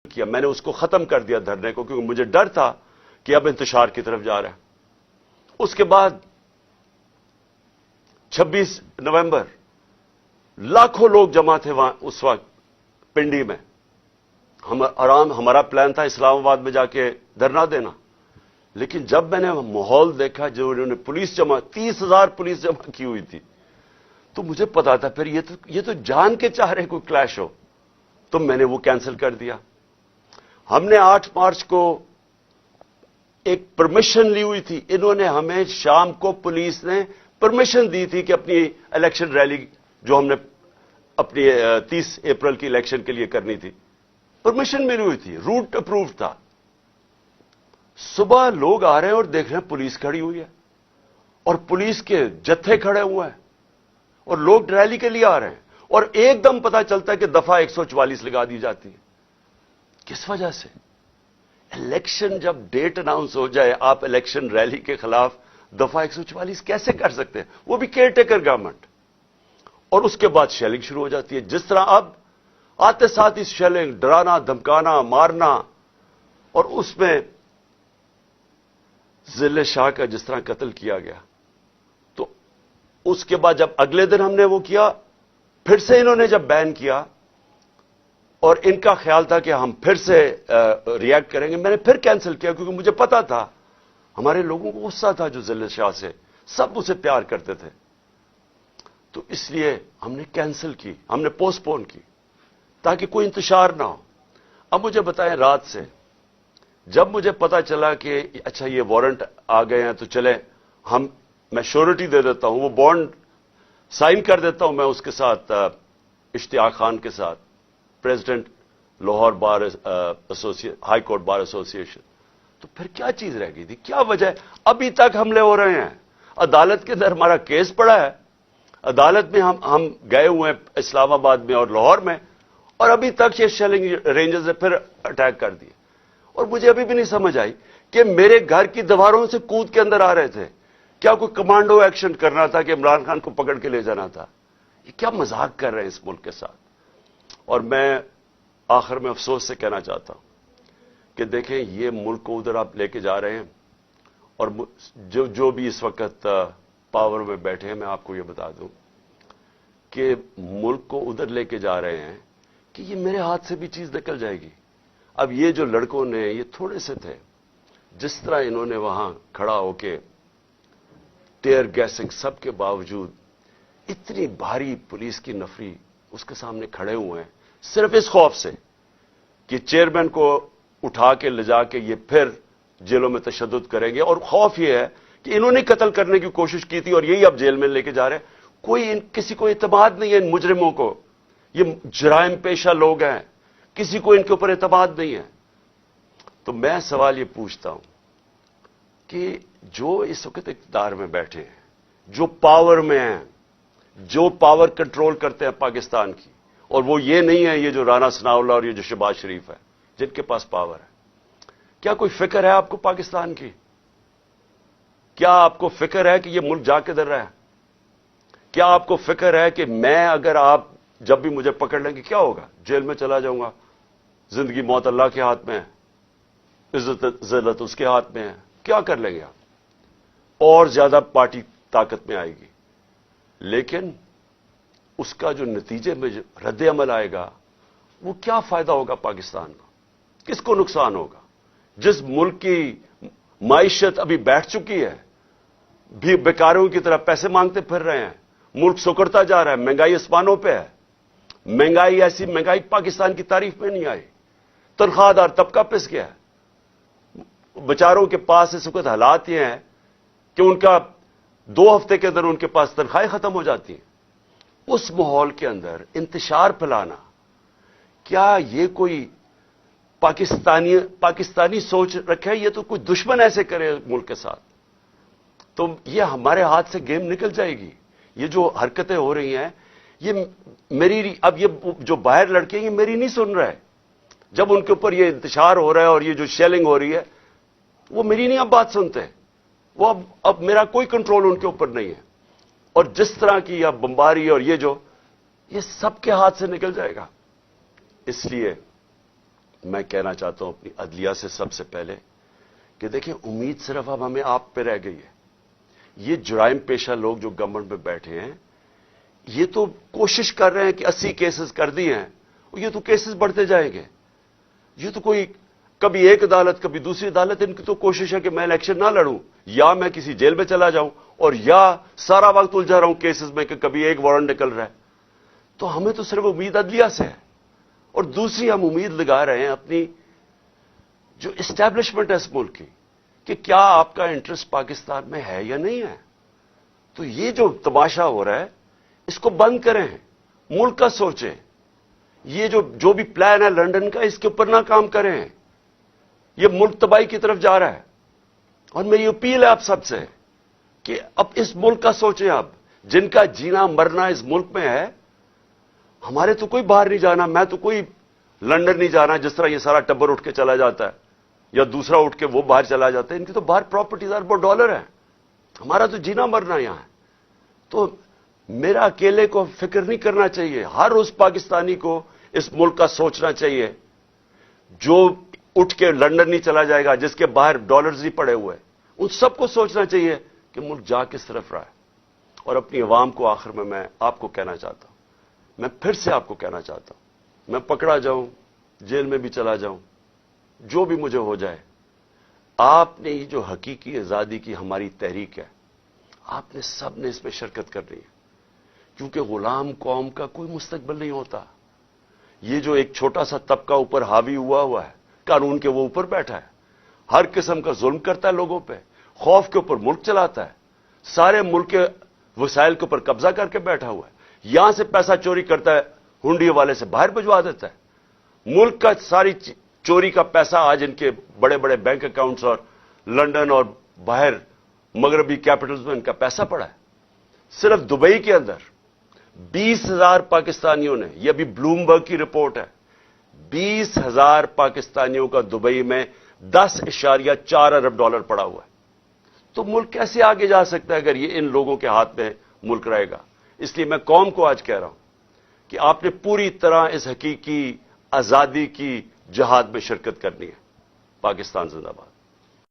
کیا، میں نے اس کو ختم کر دیا دھرنے کو، کیونکہ مجھے ڈر تھا کہ اب انتشار کی طرف جا رہا ہے۔ اس کے بعد 26 نومبر لاکھوں لوگ جمع تھے وہاں اس وقت پنڈی میں۔ ہمارا پلان تھا اسلام آباد میں جا کے دھرنا دینا، لیکن جب میں نے ماحول دیکھا جو انہوں نے پولیس جمع 30,000 پولیس جمع کی ہوئی تھی، تو مجھے پتا تھا پھر یہ تو جان کے چاہ رہے کوئی کلیش ہو، تو میں نے وہ کینسل کر دیا۔ ہم نے 8 مارچ کو ایک پرمیشن لی ہوئی تھی، انہوں نے ہمیں شام کو پولیس نے پرمیشن دی تھی کہ اپنی الیکشن ریلی جو ہم نے اپنی 30 اپریل کی الیکشن کے لیے کرنی تھی، پرمیشن ملی ہوئی تھی، روٹ اپروو تھا۔ صبح لوگ آ رہے ہیں اور دیکھ رہے ہیں پولیس کھڑی ہوئی ہے اور پولیس کے جتھے کھڑے ہوئے ہیں اور لوگ ریلی کے لیے آ رہے ہیں، اور ایک دم پتا چلتا ہے کہ دفعہ 144 لگا دی جاتی ہے۔ کس وجہ سے؟ الیکشن جب ڈیٹ اناؤنس ہو جائے، آپ الیکشن ریلی کے خلاف دفعہ 144 کیسے کر سکتے ہیں؟ وہ بھی کیئر ٹیکر گورنمنٹ۔ اور اس کے بعد شیلنگ شروع ہو جاتی ہے، جس طرح اب آتے ساتھ ہی شیلنگ، ڈرانا، دھمکانا، مارنا، اور اس میں ضلع شاہ کا جس طرح قتل کیا گیا۔ تو اس کے بعد جب اگلے دن ہم نے وہ کیا، پھر سے انہوں نے جب بین کیا اور ان کا خیال تھا کہ ہم پھر سے ری ایکٹ کریں گے، میں نے پھر کینسل کیا، کیونکہ مجھے پتا تھا ہمارے لوگوں کو غصہ تھا جو ضلع شاہ سے، سب اسے پیار کرتے تھے، تو اس لیے ہم نے کینسل کی، ہم نے پوسٹ پون کی تاکہ کوئی انتشار نہ ہو۔ اب مجھے بتائیں، رات سے جب مجھے پتا چلا کہ اچھا یہ وارنٹ آ گئے ہیں تو چلے میں شیورٹی دے دیتا ہوں، وہ بانڈ سائن کر دیتا ہوں میں اس کے ساتھ، اشتیاق خان کے ساتھ، پریزیڈنٹ لاہور بار ہائی کورٹ بار ایسوسی ایشن، تو پھر کیا چیز رہ گئی تھی؟ کیا وجہ ہے؟ ابھی تک حملے ہو رہے ہیں، عدالت کے اندر ہمارا کیس پڑا ہے، عدالت میں ہم گئے ہوئے ہیں اسلام آباد میں اور لاہور میں، اور ابھی تک یہ شیلنگ رینجز نے پھر اٹیک کر دیے۔ اور مجھے ابھی بھی نہیں سمجھ آئی کہ میرے گھر کی دیواروں سے کود کے اندر آ رہے تھے، کیا کوئی کمانڈو ایکشن کرنا تھا کہ عمران خان کو پکڑ کے لے جانا تھا؟ یہ کیا مذاق کر رہے ہیں اس ملک کے ساتھ؟ اور میں آخر میں افسوس سے کہنا چاہتا ہوں کہ دیکھیں، یہ ملک کو ادھر آپ لے کے جا رہے ہیں، اور جو بھی اس وقت پاور میں بیٹھے ہیں، میں آپ کو یہ بتا دوں کہ ملک کو ادھر لے کے جا رہے ہیں کہ یہ میرے ہاتھ سے بھی چیز نکل جائے گی۔ اب یہ جو لڑکوں نے، یہ تھوڑے سے تھے، جس طرح انہوں نے وہاں کھڑا ہو کے ٹیئر گیسنگ سب کے باوجود، اتنی بھاری پولیس کی نفری اس کے سامنے کھڑے ہوئے ہیں، صرف اس خوف سے کہ چیئرمین کو اٹھا کے لے جا کے یہ پھر جیلوں میں تشدد کریں گے، اور خوف یہ ہے کہ انہوں نے قتل کرنے کی کوشش کی تھی اور یہی اب جیل میں لے کے جا رہے ہیں۔ کسی کو اعتماد نہیں ہے ان مجرموں کو، یہ جرائم پیشہ لوگ ہیں، کسی کو ان کے اوپر اعتماد نہیں ہے۔ تو میں سوال یہ پوچھتا ہوں کہ جو اس وقت اقتدار میں بیٹھے ہیں، جو پاور میں ہیں، جو پاور کنٹرول کرتے ہیں پاکستان کی، اور وہ یہ نہیں ہے یہ جو رانا ثناءاللہ اور یہ جو شہباز شریف ہے جن کے پاس پاور ہے، کیا کوئی فکر ہے آپ کو پاکستان کی؟ کیا آپ کو فکر ہے کہ یہ ملک جا کدھر رہا ہے؟ کیا آپ کو فکر ہے کہ میں اگر آپ جب بھی مجھے پکڑ لیں گے کیا ہوگا؟ جیل میں چلا جاؤں گا، زندگی موت اللہ کے ہاتھ میں ہے، عزت ذلت اس کے ہاتھ میں ہے، کیا کر لیں گے آپ؟ اور زیادہ پارٹی طاقت میں آئے گی، لیکن اس کا جو نتیجے میں جو رد عمل آئے گا، وہ کیا فائدہ ہوگا پاکستان کو؟ کس کو نقصان ہوگا؟ جس ملک کی معیشت ابھی بیٹھ چکی ہے، بھی بیکاروں کی طرح پیسے مانگتے پھر رہے ہیں، ملک سکڑتا جا رہا ہے، مہنگائی آسمانوں پہ ہے، مہنگائی ایسی مہنگائی پاکستان کی تاریخ میں نہیں آئی، تنخواہ دار طبقہ پس گیا ہے، بیچاروں کے پاس اس وقت حالات یہ ہیں کہ ان کا 2 ہفتے کے اندر ان کے پاس تنخواہیں ختم ہو جاتی ہیں۔ اس ماحول کے اندر انتشار پھیلانا، کیا یہ کوئی پاکستانی سوچ رکھے؟ یہ تو کوئی دشمن ایسے کرے ملک کے ساتھ، تو یہ ہمارے ہاتھ سے گیم نکل جائے گی۔ یہ جو حرکتیں ہو رہی ہیں، یہ میری، اب یہ جو باہر لڑکے ہیں یہ میری نہیں سن رہے، جب ان کے اوپر یہ انتشار ہو رہا ہے اور یہ جو شیلنگ ہو رہی ہے، وہ میری نہیں اب بات سنتے، وہ اب میرا کوئی کنٹرول ان کے اوپر نہیں ہے، اور جس طرح کی اب بمباری اور یہ سب کے ہاتھ سے نکل جائے گا۔ اس لیے میں کہنا چاہتا ہوں اپنی عدلیہ سے سب سے پہلے کہ دیکھیں امید صرف اب ہمیں آپ پہ رہ گئی ہے. یہ جرائم پیشہ لوگ جو گورنمنٹ میں بیٹھے ہیں یہ تو کوشش کر رہے ہیں کہ 80 کیسز کر دیے ہیں, یہ تو کیسز بڑھتے جائیں گے. یہ تو کوئی کبھی ایک عدالت کبھی دوسری عدالت, ان کی تو کوشش ہے کہ میں الیکشن نہ لڑوں یا میں کسی جیل میں چلا جاؤں اور یا سارا وقت الجھا رہا ہوں کیسز میں کہ کبھی ایک وارنٹ نکل رہا ہے. تو ہمیں تو صرف امید عدلیہ سے ہے, اور دوسری ہم امید لگا رہے ہیں اپنی جو اسٹیبلشمنٹ ہے اس ملک کی کہ کیا آپ کا انٹرسٹ پاکستان میں ہے یا نہیں ہے. تو یہ جو تماشا ہو رہا ہے اس کو بند کریں, ملک کا سوچیں. یہ جو بھی پلان ہے لنڈن کا اس کے اوپر نہ کام کریں. یہ ملک تباہی کی طرف جا رہا ہے, اور میری اپیل ہے آپ سب سے کہ اب اس ملک کا سوچیں. آپ جن کا جینا مرنا اس ملک میں ہے, ہمارے تو کوئی باہر نہیں جانا, میں تو کوئی لنڈن نہیں جانا جس طرح یہ سارا ٹبر اٹھ کے چلا جاتا ہے یا دوسرا اٹھ کے وہ باہر چلا جاتا ہے. ان کی تو باہر پراپرٹیز اربوں ڈالر ہیں, ہمارا تو جینا مرنا یہاں ہے. تو میرا اکیلے کو فکر نہیں کرنا چاہیے, ہر اس پاکستانی کو اس ملک کا سوچنا چاہیے جو اٹھ کے لنڈن نہیں چلا جائے گا, جس کے باہر ڈالرز نہیں پڑے ہوئے. ان سب کو سوچنا چاہیے کہ ملک جا کس طرف رہا ہے. اور اپنی عوام کو آخر میں آپ کو کہنا چاہتا ہوں, میں پھر سے آپ کو کہنا چاہتا ہوں, میں پکڑا جاؤں, جیل میں بھی چلا جاؤں, جو بھی مجھے ہو جائے, آپ نے یہ جو حقیقی آزادی کی ہماری تحریک ہے, آپ نے سب نے اس میں شرکت کرنی ہے, کیونکہ غلام قوم کا کوئی مستقبل نہیں ہوتا. یہ جو ایک چھوٹا سا طبقہ اوپر حاوی ہوا ہے, قانون کے وہ اوپر بیٹھا ہے, ہر قسم کا ظلم کرتا ہے لوگوں پہ, خوف کے اوپر ملک چلاتا ہے, سارے ملک کے وسائل کے اوپر قبضہ کر کے بیٹھا ہوا ہے, یہاں سے پیسہ چوری کرتا ہے, ہنڈی والے سے باہر بھجوا دیتا ہے. ملک کا ساری چوری کا پیسہ آج ان کے بڑے بڑے بینک اکاؤنٹس اور لنڈن اور باہر مغربی کیپٹلز میں ان کا پیسہ پڑا ہے. صرف دبئی کے اندر 20,000 پاکستانیوں نے, یہ ابھی بلومبرگ کی رپورٹ ہے, 20,000 پاکستانیوں کا دبئی میں $10.4 ارب پڑا ہوا ہے. تو ملک کیسے آگے جا سکتا ہے اگر یہ ان لوگوں کے ہاتھ میں ملک رہے گا. اس لیے میں قوم کو آج کہہ رہا ہوں کہ آپ نے پوری طرح اس حقیقی آزادی کی جہاد میں شرکت کرنی ہے. پاکستان زندہ باد.